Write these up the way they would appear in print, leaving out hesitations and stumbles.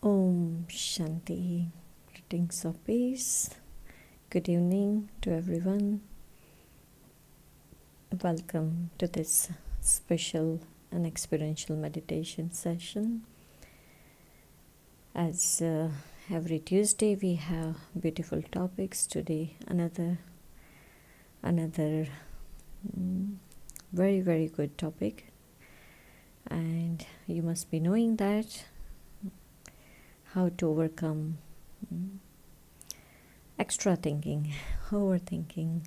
Om Shanti. Greetings of peace. Good evening to everyone. Welcome to this special and experiential meditation session. As every Tuesday, we have beautiful topics. Today, another very, very good topic. And you must be knowing that how to overcome extra thinking, overthinking.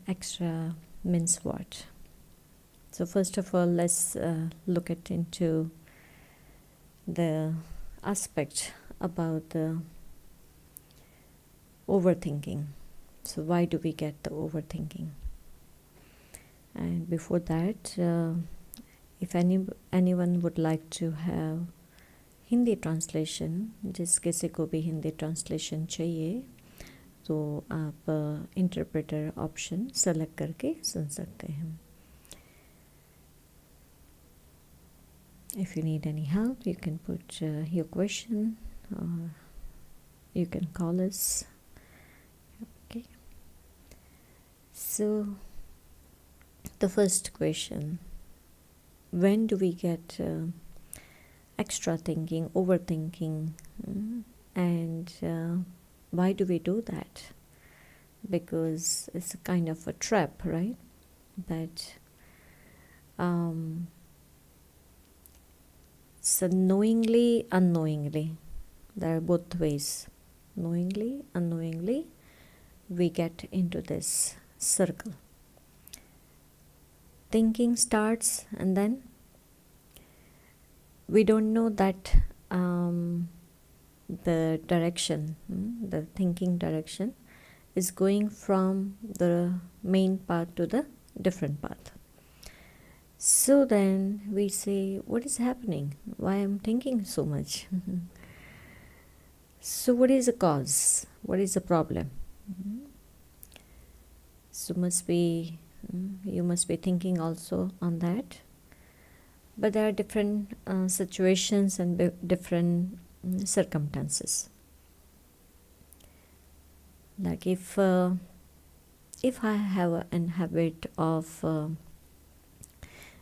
Extra means what? So first of all, let's look into the aspect about the overthinking. So why do we get the overthinking? And before that, if anyone would like to have Hindi translation, जिस किसी को भी Hindi translation चाहिए तो आप interpreter option select करके सुन सकते हैं. If you need any help, you can put your question or you can call us. Okay. So the first question, when do we get extra thinking, overthinking, and why do we do that? Because it's a kind of a trap, right? That so knowingly, unknowingly, there are both ways. Knowingly, unknowingly, we get into this circle. Thinking starts and then we don't know that the direction, the thinking direction is going from the main path to the different path. So then we say, what is happening? Why am I thinking so much? So what is the cause? What is the problem? So you must be thinking also on that. But there are different situations and different circumstances. Like if I have an habit of,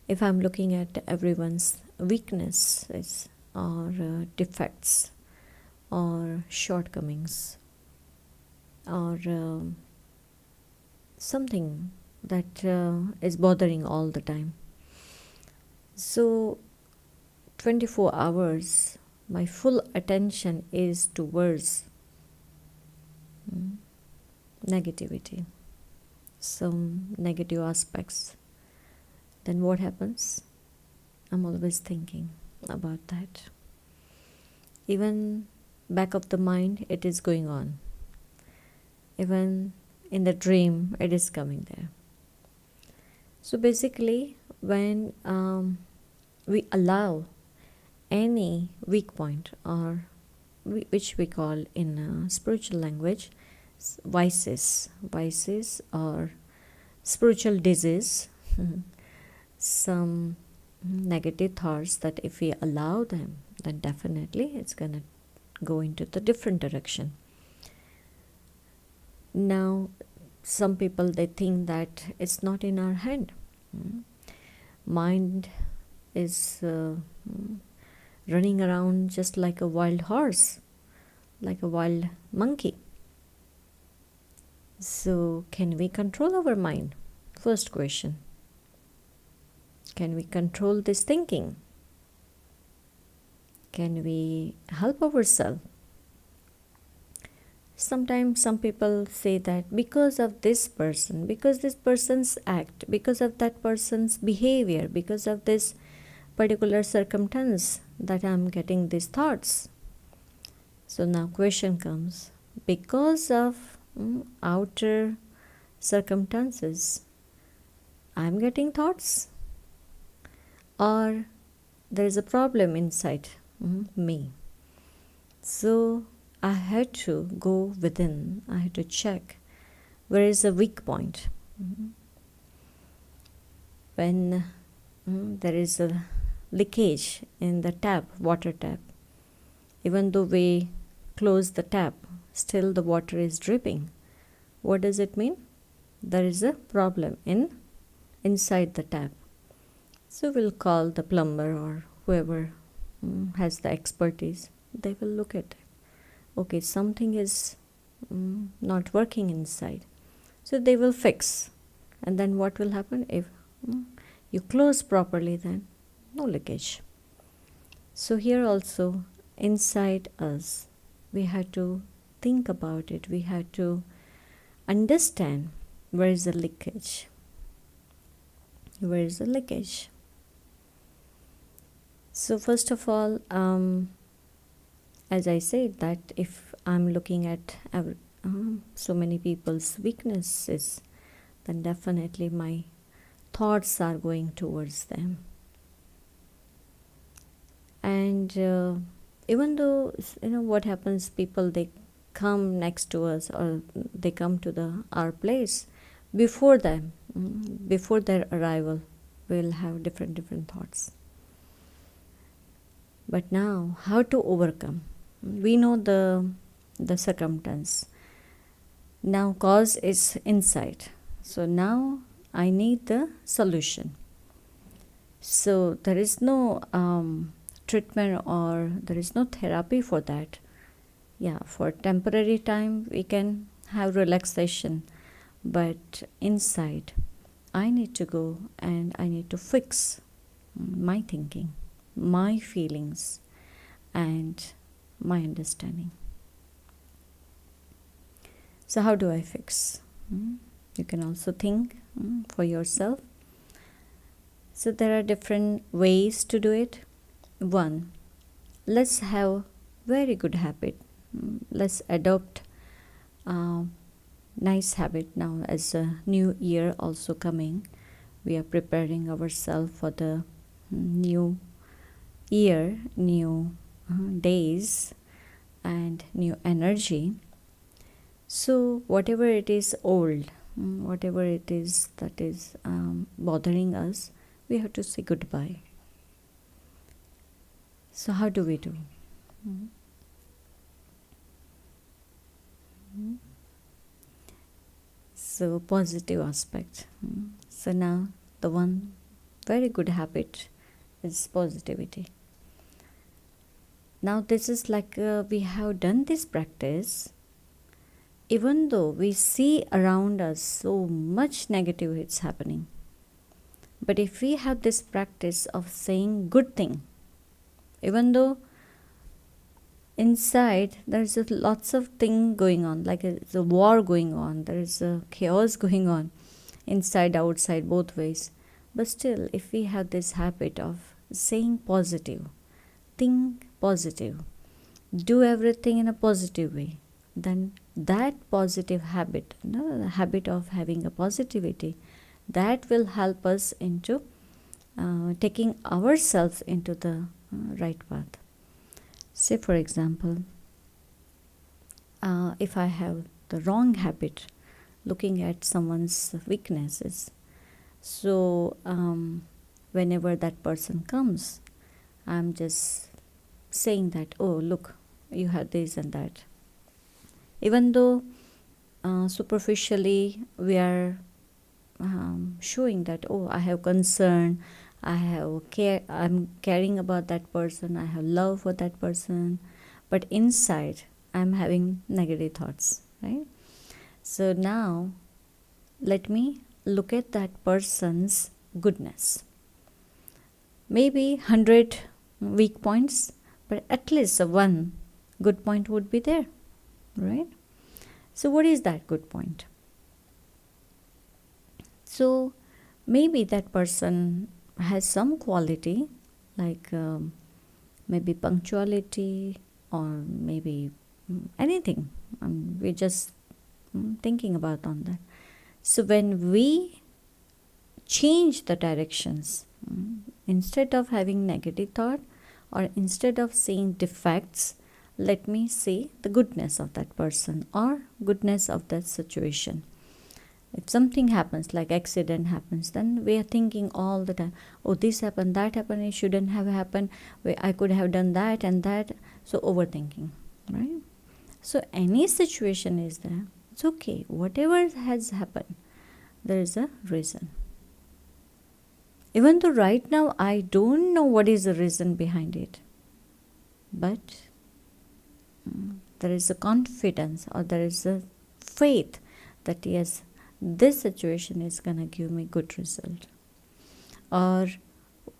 if I'm looking at everyone's weaknesses or defects or shortcomings or something that is bothering all the time. So 24 hours, my full attention is towards negativity, some negative aspects. Then what happens? I'm always thinking about that. Even back of the mind, it is going on. Even in the dream, it is coming there. So basically, when we allow any weak point, or which we call in spiritual language vices or spiritual disease, some negative thoughts, that if we allow them, then definitely it's going to go into the different direction. Now some people, they think that it's not in our hand. Mind is running around just like a wild horse, like a wild monkey. So can we control our mind? First question. Can we control this thinking? Can we help ourselves? Sometimes some people say that because of this person, because this person's act, because of that person's behavior, because of this particular circumstance, that I'm getting these thoughts. So now question comes, because of outer circumstances, I'm getting thoughts, or there is a problem inside me. So I had to go within. I had to check where is the weak point. When there is a leakage in the tap, water tap, Even though we close the tap, still the water is dripping. What does it mean? There is a problem inside the tap. So we'll call the plumber or whoever has the expertise. They will look at it. Okay, something is not working inside. So they will fix. And then what will happen? If you close properly, then no leakage. So here also, inside us, we had to think about it. We had to understand where is the leakage. Where is the leakage? So first of all, as I said, that if I'm looking at so many people's weaknesses, then definitely my thoughts are going towards them. And even though, what happens, people, they come next to us or they come to our place, before their arrival, we'll have different thoughts. But now, how to overcome? We know the circumstance. Now cause is inside. So now I need the solution. So there is no treatment or there is no therapy for that. Yeah, for temporary time we can have relaxation. But inside, I need to go and I need to fix my thinking, my feelings, and my understanding. So how do I fix? You can also think for yourself. So there are different ways to do it. One, let's have very good habit. Let's adopt nice habit now as a new year also coming. We are preparing ourselves for the new year, new days and new energy. So whatever it is old, whatever it is that is bothering us, we have to say goodbye. So how do we do? So positive aspect. So now the one very good habit is positivity. Now this is like we have done this practice. Even though we see around us so much negative is happening, but if we have this practice of saying good thing, even though inside there is lots of thing going on, like it's a war going on, there is a chaos going on, inside, outside, both ways. But still, if we have this habit of saying positive, think positive, do everything in a positive way, then that positive habit, the habit of having a positivity, that will help us into taking ourselves into the right path. Say for example, if I have the wrong habit, looking at someone's weaknesses, so whenever that person comes, I'm just saying that, oh look, you have this and that. Even though superficially we are showing that, oh, I have concern, I have care, I'm caring about that person, I have love for that person, but inside I'm having negative thoughts, right? So now let me look at that person's goodness. Maybe 100 weak points, but at least one good point would be there, right? So what is that good point? So maybe that person has some quality, like maybe punctuality or maybe anything. We're just thinking about on that. So when we change the directions, instead of having negative thought or instead of seeing defects, let me see the goodness of that person or goodness of that situation. If something happens, like accident happens, then we are thinking all the time, oh, this happened, that happened, it shouldn't have happened, I could have done that and that. So overthinking, right? So any situation is there, it's okay. Whatever has happened, there is a reason. Even though right now I don't know what is the reason behind it, but there is a confidence or there is a faith that yes, this situation is gonna give me good result, or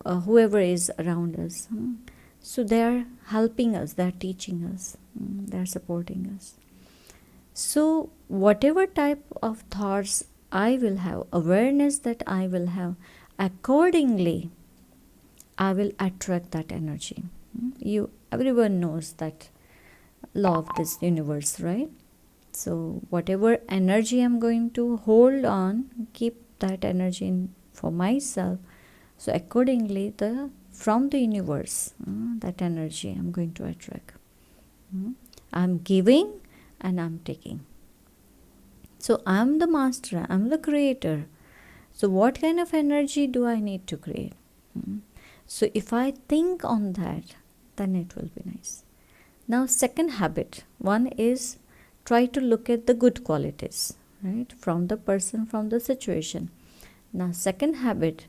whoever is around us. So they are helping us, they are teaching us, they are supporting us. So whatever type of thoughts I will have, awareness that I will have, accordingly I will attract that energy. Everyone knows that law of this universe, right? So whatever energy I'm going to hold on, keep that energy in for myself. So accordingly, from the universe, that energy I'm going to attract. I'm giving and I'm taking. So I'm the master, I'm the creator. So what kind of energy do I need to create? So if I think on that, then it will be nice. Now, second habit, one is try to look at the good qualities, right, from the person, from the situation. Now, second habit,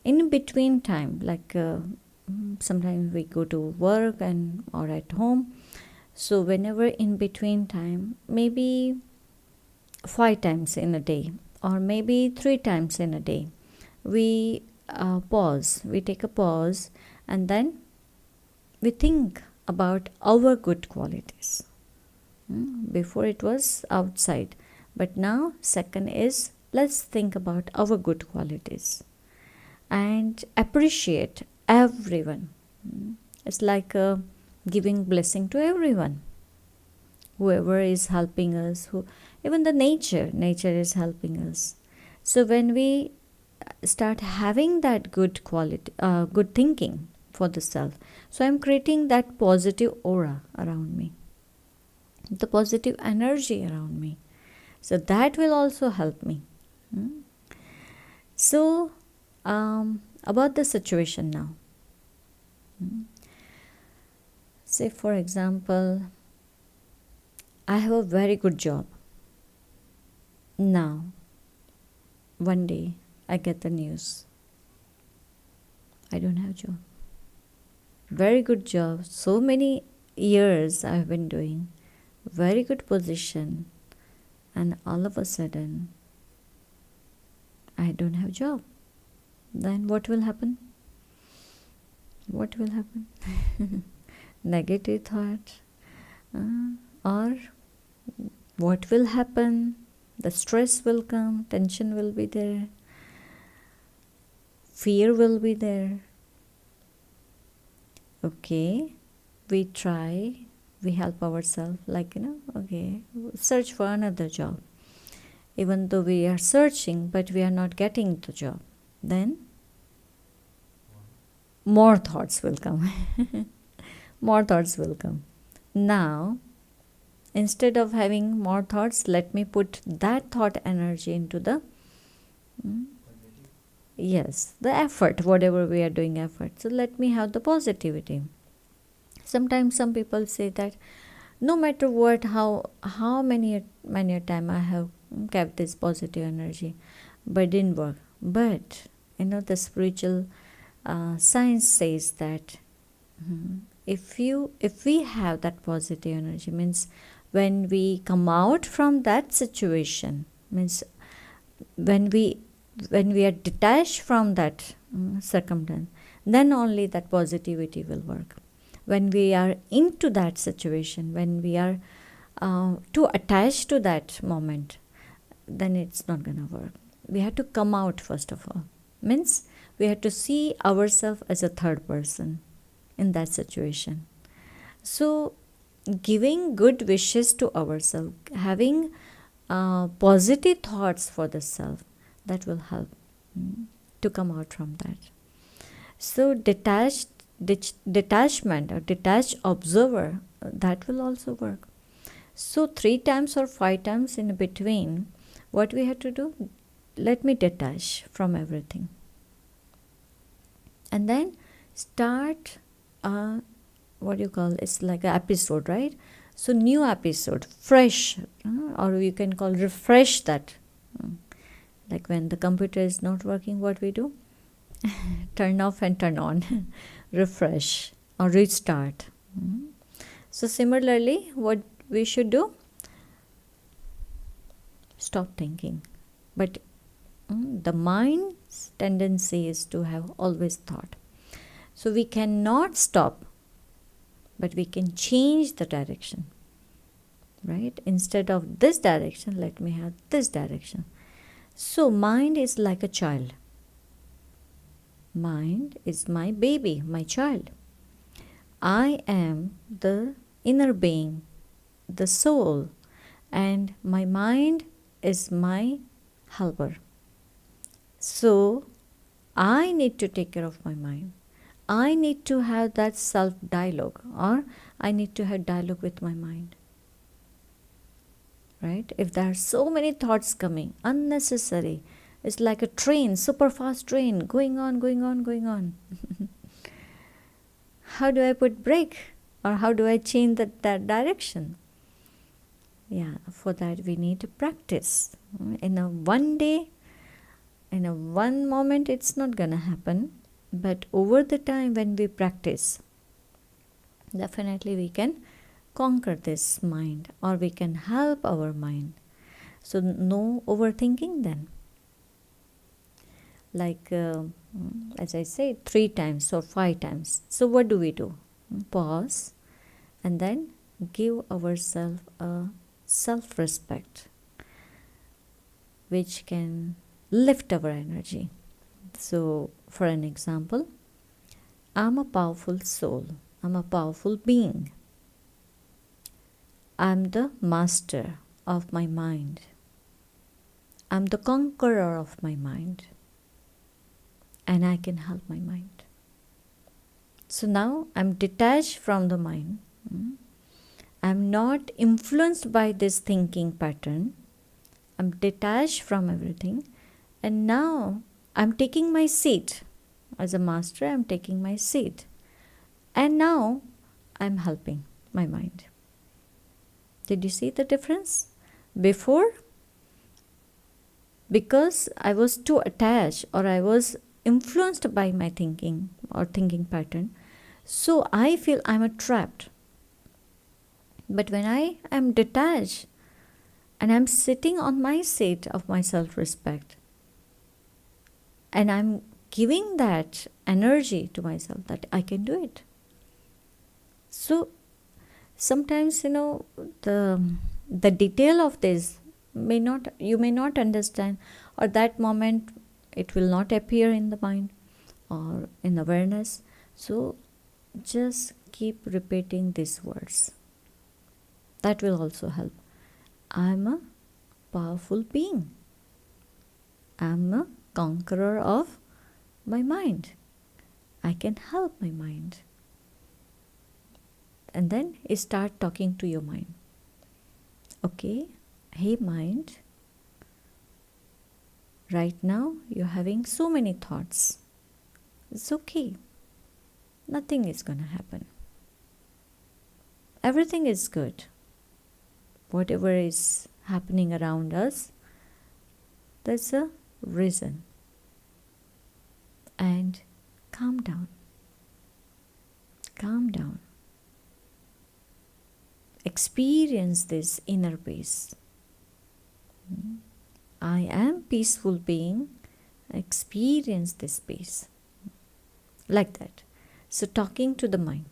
in between time, like sometimes we go to work and or at home. So whenever in between time, maybe 5 times in a day or maybe 3 times in a day, we pause, we take a pause, and then we think about our good qualities. Before it was outside, but now second is let's think about our good qualities and appreciate everyone. It's like giving blessing to everyone, whoever is helping us, who even the nature is helping us. So when we start having that good quality, good thinking for the self, so I'm creating that positive aura around me, the positive energy around me. So that will also help me. So about the situation now. Say for example, I have a very good job. Now, one day I get the news, I don't have a job. Very good job, so many years I've been doing, very good position, and all of a sudden I don't have a job. Then what will happen? What will happen? Negative thought. Or what will happen? The stress will come, tension will be there, fear will be there. Okay, we try, we help ourselves, like, okay, search for another job. Even though we are searching, but we are not getting the job. Then more thoughts will come. More thoughts will come. Now, instead of having more thoughts, let me put that thought energy into the yes, the effort, whatever we are doing effort. So let me have the positivity. Sometimes some people say that no matter what, how many time I have kept this positive energy, but didn't work. But the spiritual science says that if we have that positive energy, means when we come out from that situation, means when we are detached from that circumstance, then only that positivity will work. When we are into that situation, when we are too attached to that moment, then it's not gonna work. We have to come out first of all. Means we have to see ourselves as a third person in that situation. So giving good wishes to ourselves, having positive thoughts for the self, that will help to come out from that. So detachment or detached observer, that will also work. So 3 times or 5 times in between, what we have to do, let me detach from everything, and then start what you call, it's like an episode, right? So new episode, fresh, or you can call refresh that. Mm. Like when the computer is not working, what we do? Turn off and turn on, refresh or restart. Mm. So similarly, what we should do? Stop thinking. But the mind's tendency is to have always thought. So we cannot stop, but we can change the direction. Right? Instead of this direction, let me have this direction. So mind is like a child. Mind is my baby, my child. I am the inner being, the soul, and my mind is my helper. So I need to take care of my mind. I need to have that self-dialogue, or I need to have dialogue with my mind. Right? If there are so many thoughts coming, unnecessary, it's like a train, super fast train, going on, going on, going on. How do I put brake? Or how do I change that direction? Yeah, for that we need to practice. In a one day, in a one moment, it's not gonna happen. But over the time when we practice, definitely we can conquer this mind, or we can help our mind. So no overthinking then. Like as I said, 3 times or 5 times. So what do we do? Pause and then give ourselves a self-respect which can lift our energy. So for an example, I'm a powerful soul. I'm a powerful being. I'm the master of my mind. I'm the conqueror of my mind. And I can help my mind. So now I'm detached from the mind. I'm not influenced by this thinking pattern. I'm detached from everything. And now I'm taking my seat. As a master, I'm taking my seat. And now I'm helping my mind. Did you see the difference? Before, because I was too attached, or I was influenced by my thinking or thinking pattern, so I feel I'm trapped. But when I am detached and I'm sitting on my seat of my self-respect, and I'm giving that energy to myself that I can do it. So sometimes, the detail of this you may not understand, or that moment it will not appear in the mind or in awareness. So just keep repeating these words. That will also help. I'm a powerful being. I'm a conqueror of my mind. I can help my mind. And then you start talking to your mind. Okay, hey mind, right now you're having so many thoughts. It's okay. Nothing is going to happen. Everything is good. Whatever is happening around us, there's a reason. And calm down. Calm down. Experience this inner peace. I am peaceful being. Experience this peace. Like that. So talking to the mind,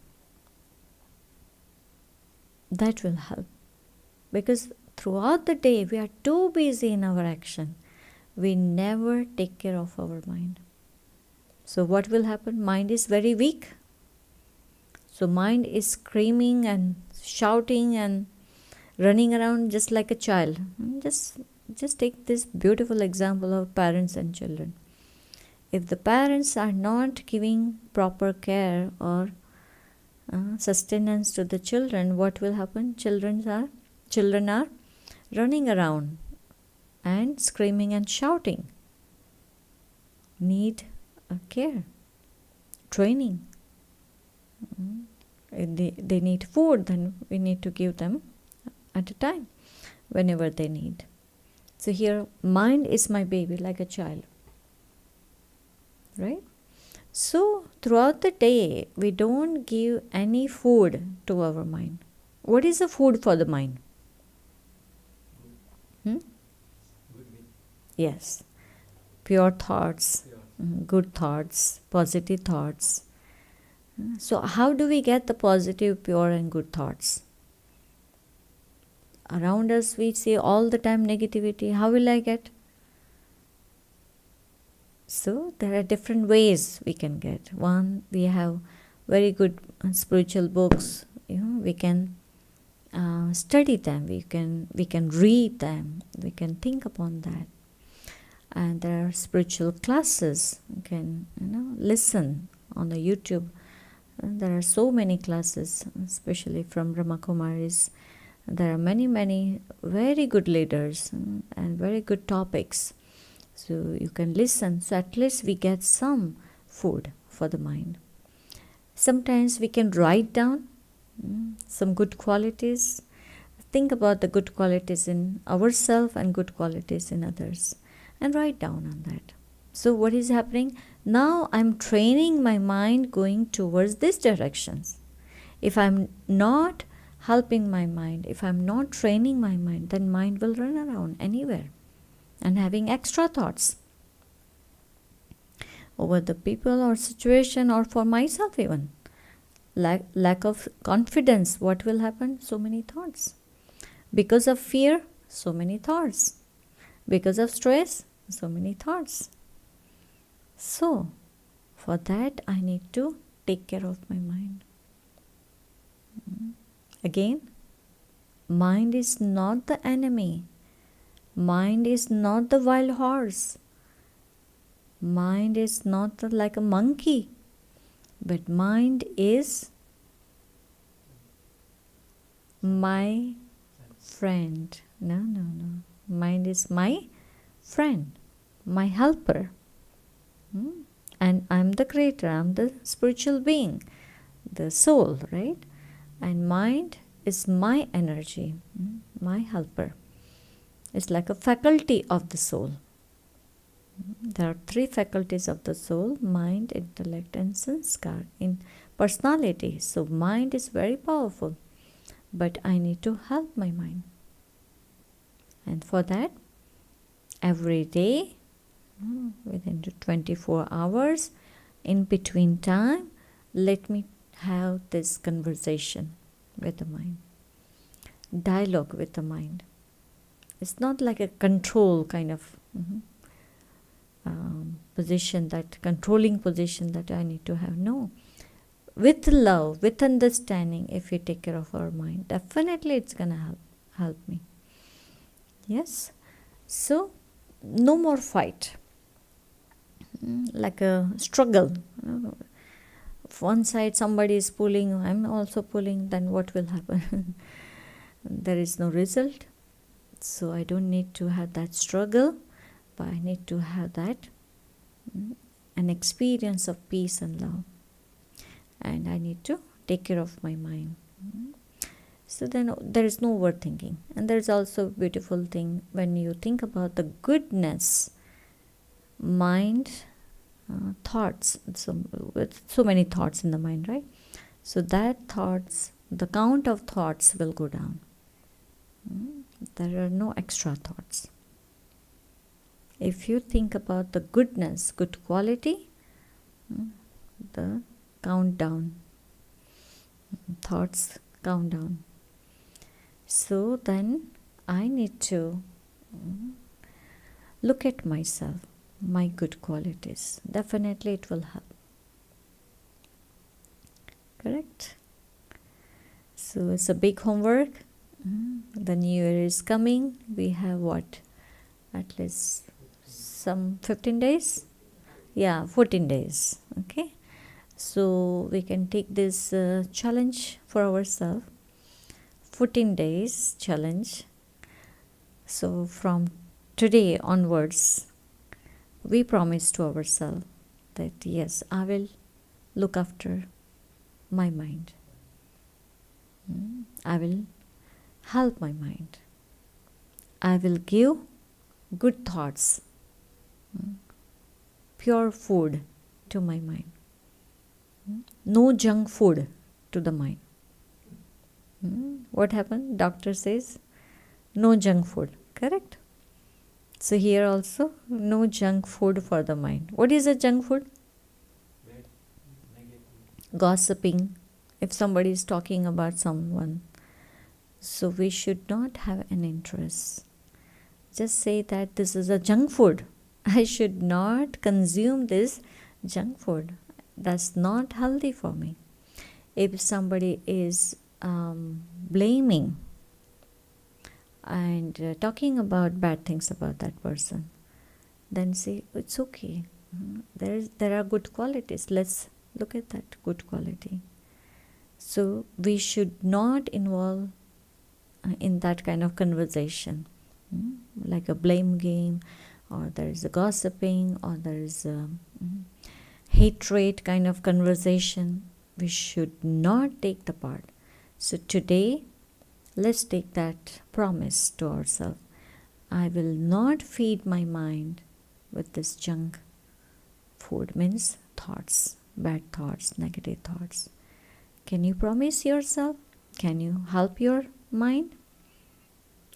that will help. Because throughout the day we are too busy in our action. We never take care of our mind. So what will happen? Mind is very weak. So mind is screaming and shouting and running around just like a child. Just take this beautiful example of parents and children. If the parents are not giving proper care or sustenance to the children, what will happen? Children are running around and screaming and shouting. Need care, training. they need food, then we need to give them at a time, whenever they need. So here, mind is my baby, like a child, right? So throughout the day, we don't give any food to our mind. What is the food for the mind? Yes, pure thoughts, good thoughts, positive thoughts. So how do we get the positive, pure and good thoughts? Around us we see all the time negativity. How will I get? So there are different ways we can get. One, we have very good spiritual books. We can study them. We can read them. We can think upon that. And there are spiritual classes. You can listen on the YouTube. And there are so many classes, especially from Brahma Kumaris. There are many very good leaders and very good topics. So you can listen. So at least we get some food for the mind. Sometimes we can write down some good qualities. Think about the good qualities in ourselves and good qualities in others, and write down on that. So what is happening? Now I'm training my mind going towards these directions. If I'm not helping my mind, if I'm not training my mind, then mind will run around anywhere and having extra thoughts over the people or situation, or for myself even. Lack of confidence, what will happen? So many thoughts. Because of fear, so many thoughts. Because of stress, so many thoughts. So for that I need to take care of my mind. Again, mind is not the enemy. Mind is not the wild horse. Mind is not like a monkey. But mind is my friend. No. Mind is my friend, my helper. And I'm the creator, I'm the spiritual being, the soul, right? And mind is my energy, my helper. It's like a faculty of the soul. There are 3 faculties of the soul: mind, intellect, and sanskar in personality. So mind is very powerful, but I need to help my mind. And for that, every day, within 24 hours, in between time, let me have this conversation with the mind, dialogue with the mind. It's not like a control kind of position, that controlling position that I need to have. No. With love, with understanding, if we take care of our mind, definitely it's going to help me. Yes. So no more fight, like a struggle. If one side somebody is pulling, I'm also pulling, then what will happen? There is no result. So I don't need to have that struggle, but I need to have that an experience of peace and love. And I need to take care of my mind. So then there is no overthinking. And there is also a beautiful thing when you think about the goodness, mind, thoughts. With so many thoughts in the mind, right? So that thoughts, the count of thoughts will go down. There are no extra thoughts. If you think about the goodness, good quality, the countdown, thoughts count down. So then I need to look at myself, my good qualities. Definitely it will help. Correct? So it's a big homework. The new year is coming. We have what? At least some 15 days? Yeah, 14 days. Okay. So we can take this challenge for ourselves. 14 days challenge. So from today onwards, we promise to ourselves that yes, I will look after my mind. I will help my mind. I will give good thoughts, pure food to my mind. No junk food to the mind. What happened? Doctor says no junk food, correct? So here also no junk food for the mind. What is a junk food? Gossiping. If somebody is talking about someone, so we should not have an interest. Just say that this is a junk food. I should not consume this junk food. That's not healthy for me. If somebody is blaming and talking about bad things about that person, then say it's okay. There are good qualities. Let's look at that good quality. So we should not involve in that kind of conversation, like a blame game, or there is a gossiping, or there is a hatred kind of conversation. We should not take the part. So today, let's take that promise to ourselves. I will not feed my mind with this junk food, means thoughts, bad thoughts, negative thoughts. Can you promise yourself? Can you help your mind?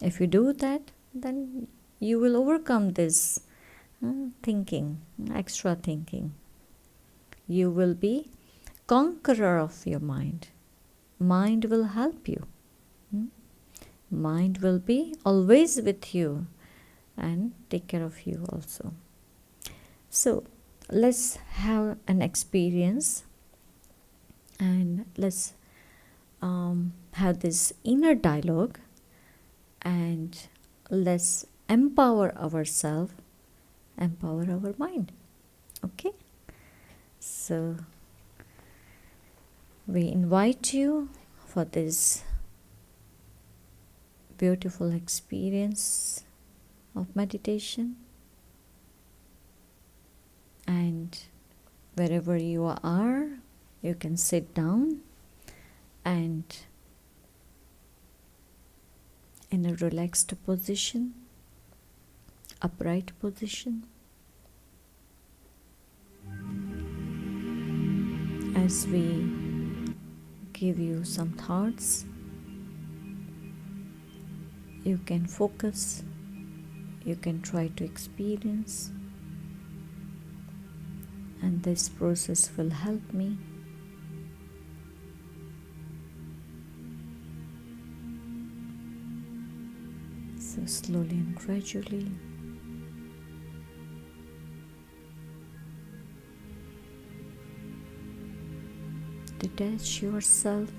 If you do that, then you will overcome this thinking, extra thinking. You will be conqueror of your mind. Mind will help you. Mind will be always with you and take care of you also. So let's have an experience, and let's have this inner dialogue, and let's empower ourselves, empower our mind. Okay? So we invite you for this beautiful experience of meditation. And wherever you are, you can sit down and in a relaxed position, upright position. As we give you some thoughts, you can focus, you can try to experience, and this process will help me. So slowly and gradually, detach yourself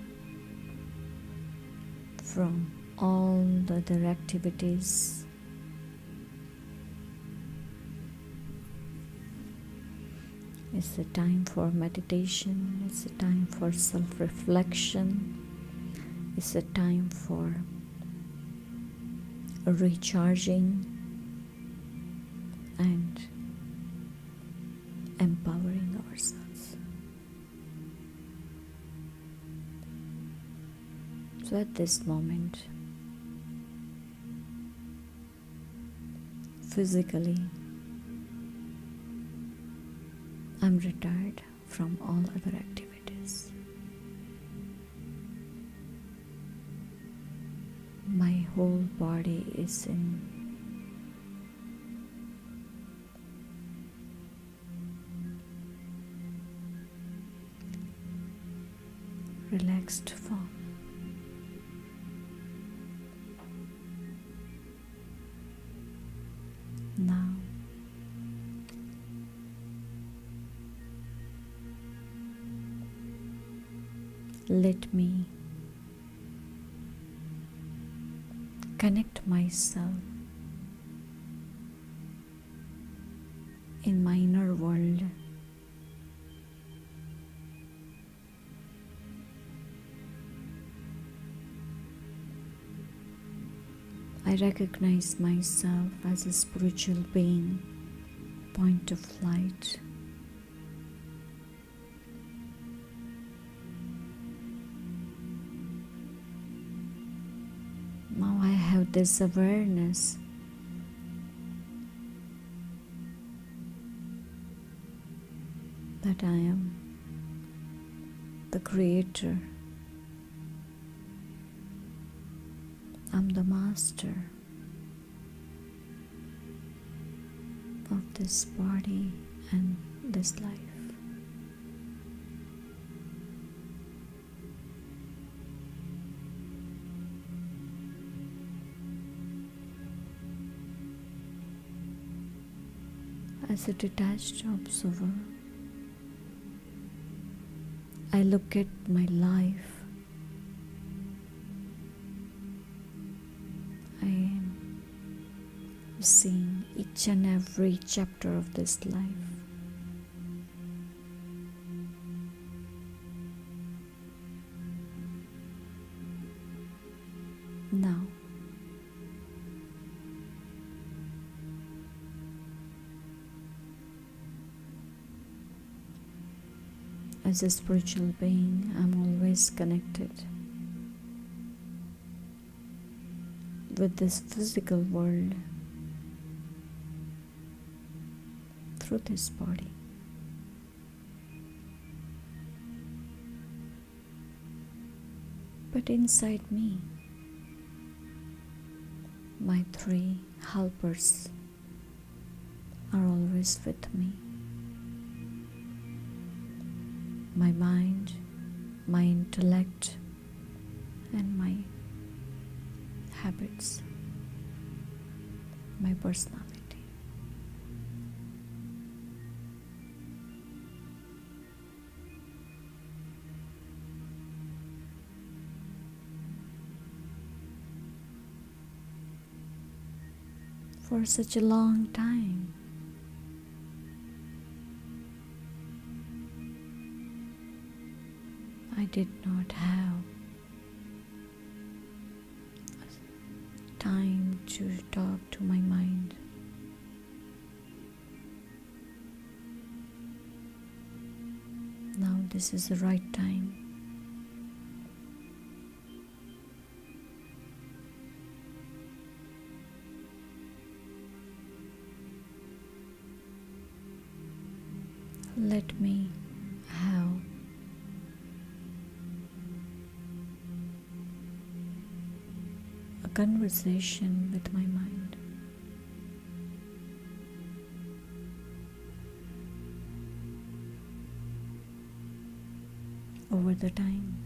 from all the other activities. It's a time for meditation, it's a time for self-reflection, it's a time for recharging and empowering ourselves. So at this moment, physically, I'm retired from all other activities. My whole body is in relaxed form. Now, let me connect myself in my inner world. I recognize myself as a spiritual being, point of light. with this awareness that I am the creator, I'm the master of this body and this life. As a detached observer, I look at my life. I am seeing each and every chapter of this life. Now, as a spiritual being, I'm always connected with this physical world through this body. But inside me, my three helpers are always with me. My mind, my intellect, and my habits, my personality. For such a long time, I did not have time to talk to my mind. Now this is the right time. Let me have a conversation with my mind. Over the time,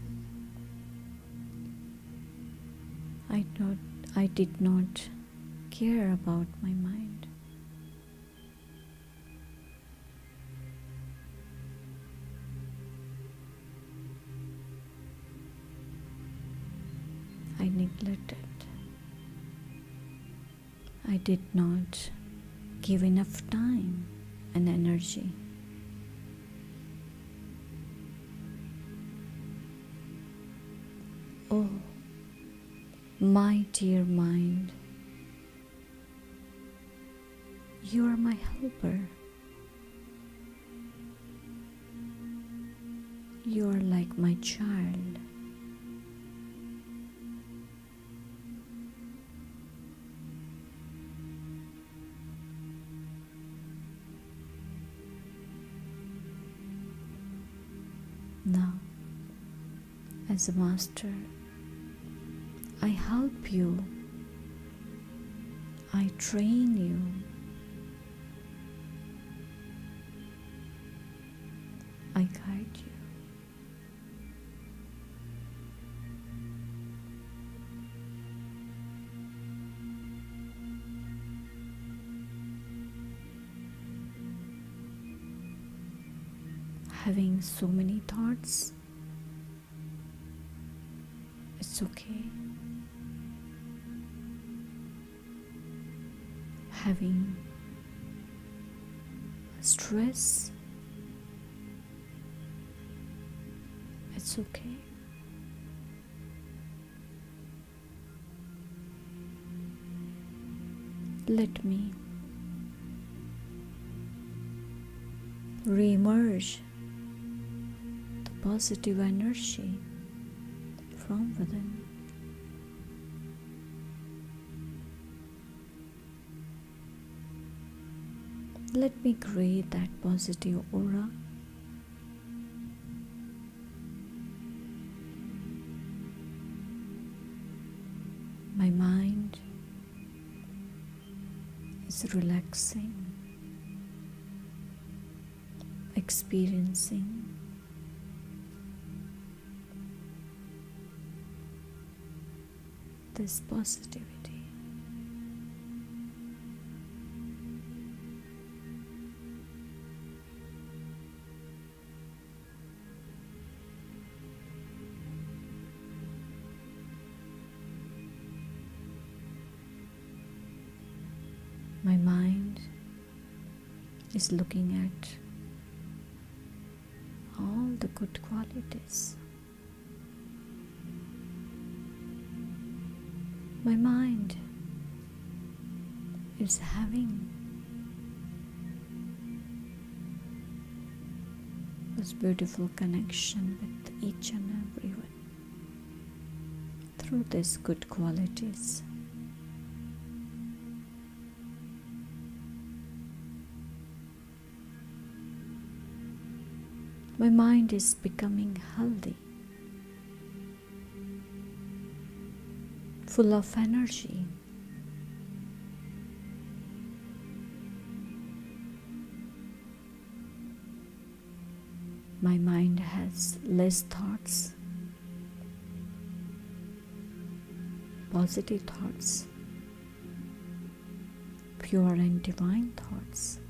I did not care about my mind. I neglected. I did not give enough time and energy. Oh, my dear mind, you are my helper. You are like my child. Now, as a master, I help you, I train you, I guide you. Having so many thoughts, it's okay. Having stress, it's okay. Let me re-emerge the positive energy from within. Let me create that positive aura. My mind is relaxing, experiencing this positivity. My mind is looking at all the good qualities. My mind is having this beautiful connection with each and everyone through these good qualities. My mind is becoming healthy, full of energy. My mind has less thoughts, positive thoughts, pure and divine thoughts.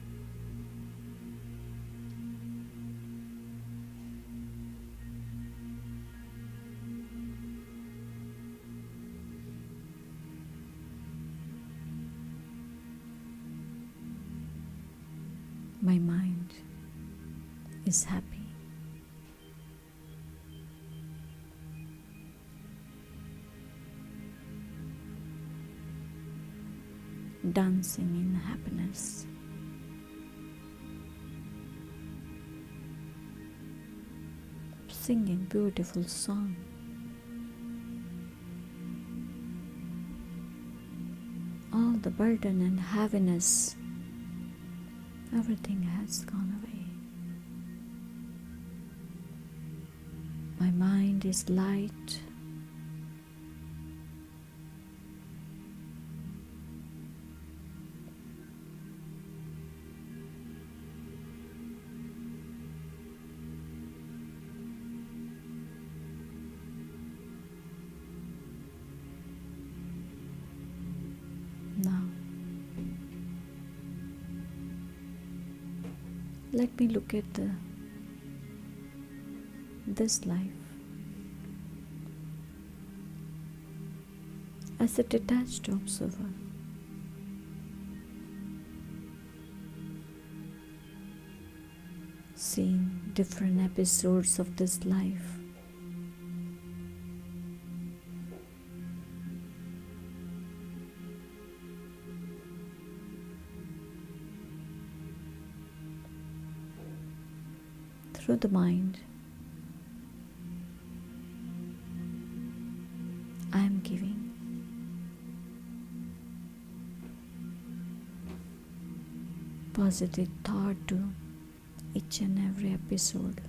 My mind is happy. Dancing in happiness. Singing beautiful song. All the burden and heaviness, everything has gone away. My mind is light. Now, let me look at this life as a detached observer. Seeing different episodes of this life. Through the mind, I am giving positive thought to each and every episode.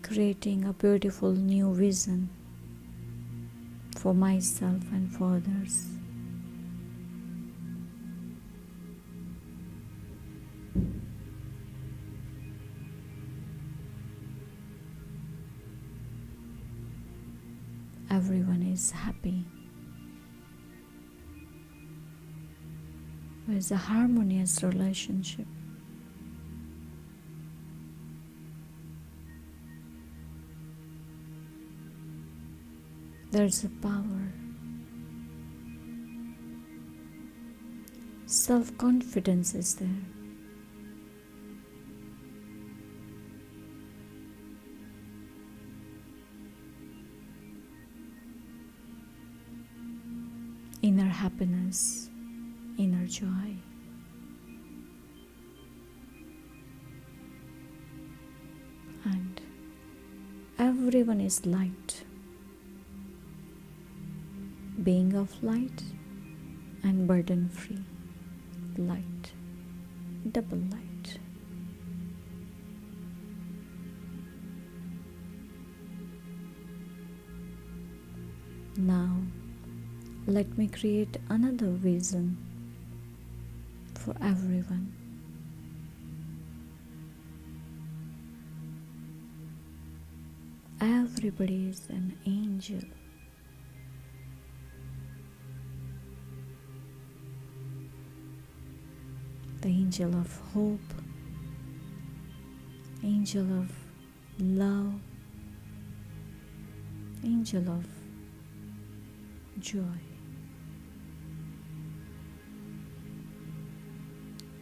Creating a beautiful new vision for myself and for others. Everyone is happy. There is a harmonious relationship. There's a power. Self-confidence is there. Inner happiness, inner joy. And everyone is light, being of light and burden free, light, double light. Now, let me create another vision for everyone. Everybody is an angel. The angel of hope, angel of love, angel of joy.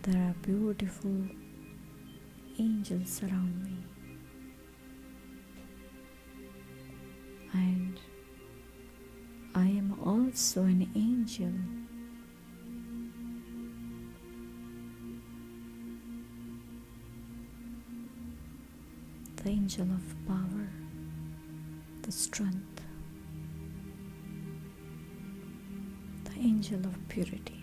There are beautiful angels around me, and I am also an angel. The angel of power, the strength, the angel of purity.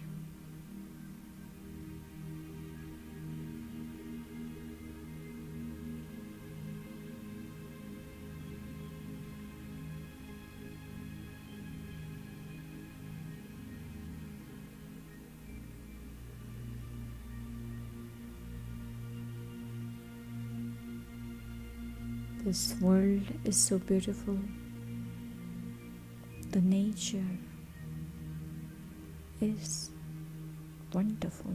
This world is so beautiful. The nature is wonderful.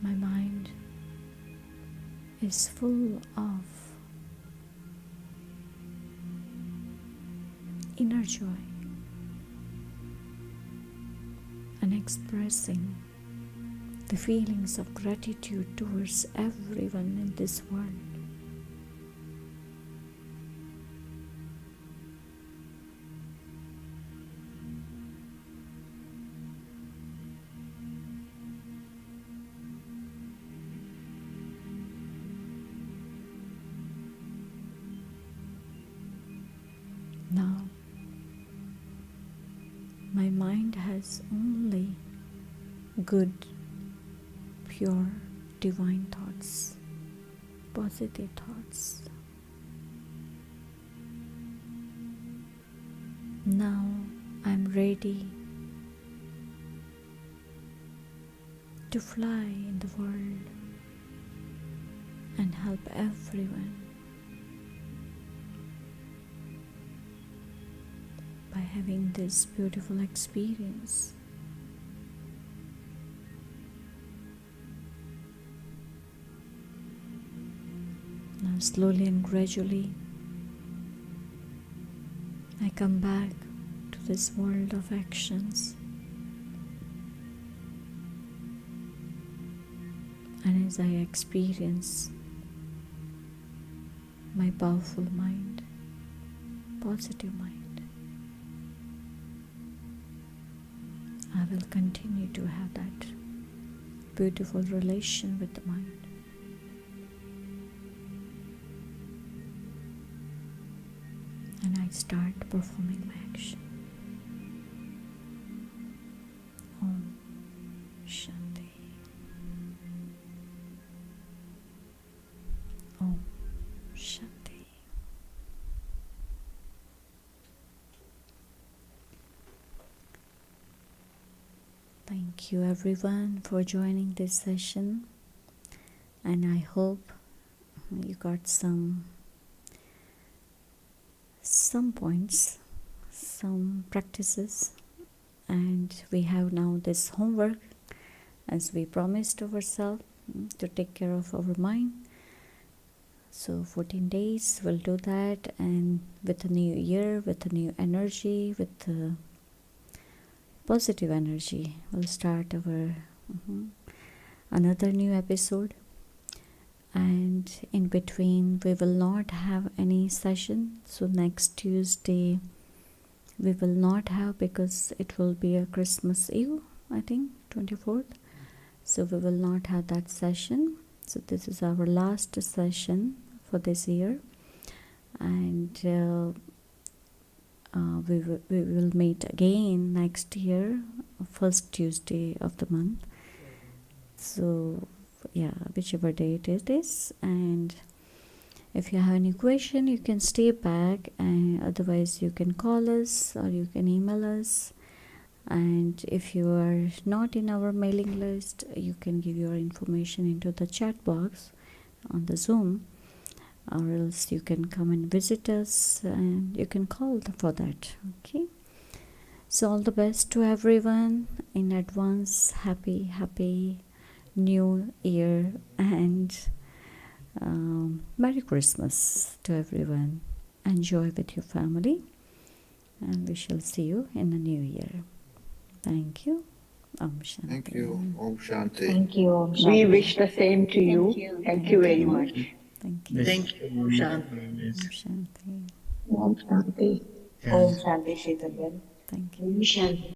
My mind is full of inner joy and expressing the feelings of gratitude towards everyone in this world. Now, my mind has only good, pure, divine thoughts, positive thoughts. Now I'm ready to fly in the world and help everyone by having this beautiful experience. Now slowly and gradually I come back to this world of actions, and as I experience my powerful mind, positive mind, I will continue to have that beautiful relation with the mind. And I start performing my action. Om Shanti. Om Shanti. Thank you everyone for joining this session, and I hope you got some points, some practices, and we have now this homework as we promised ourselves to take care of our mind. So 14 days we'll do that, and with a new year, with a new energy, with positive energy, we'll start our another new episode. And in between we will not have any session, so next Tuesday We will not have, because it will be a Christmas Eve, I think 24th, so we will not have that session. So this is our last session for this year, and we will meet again next year, first Tuesday of the month. So yeah, whichever date it is. And if you have any question, you can stay back, and otherwise you can call us or you can email us. And if you are not in our mailing list, you can give your information into the chat box on the Zoom, or else you can come and visit us, and you can call for that. Okay, so all the best to everyone in advance. Happy New Year, and Merry Christmas to everyone. Enjoy with your family, and we shall see you in the new year. Thank you. Om Shanti. Thank you. Om Shanti. Thank you, Om Shanti. We wish the same to you. Thank you very much. Thank you. Thank you, Om Shanti. Shanti. Om Shanti. Om Shanti, Sheetal. Thank you. Om Shanti.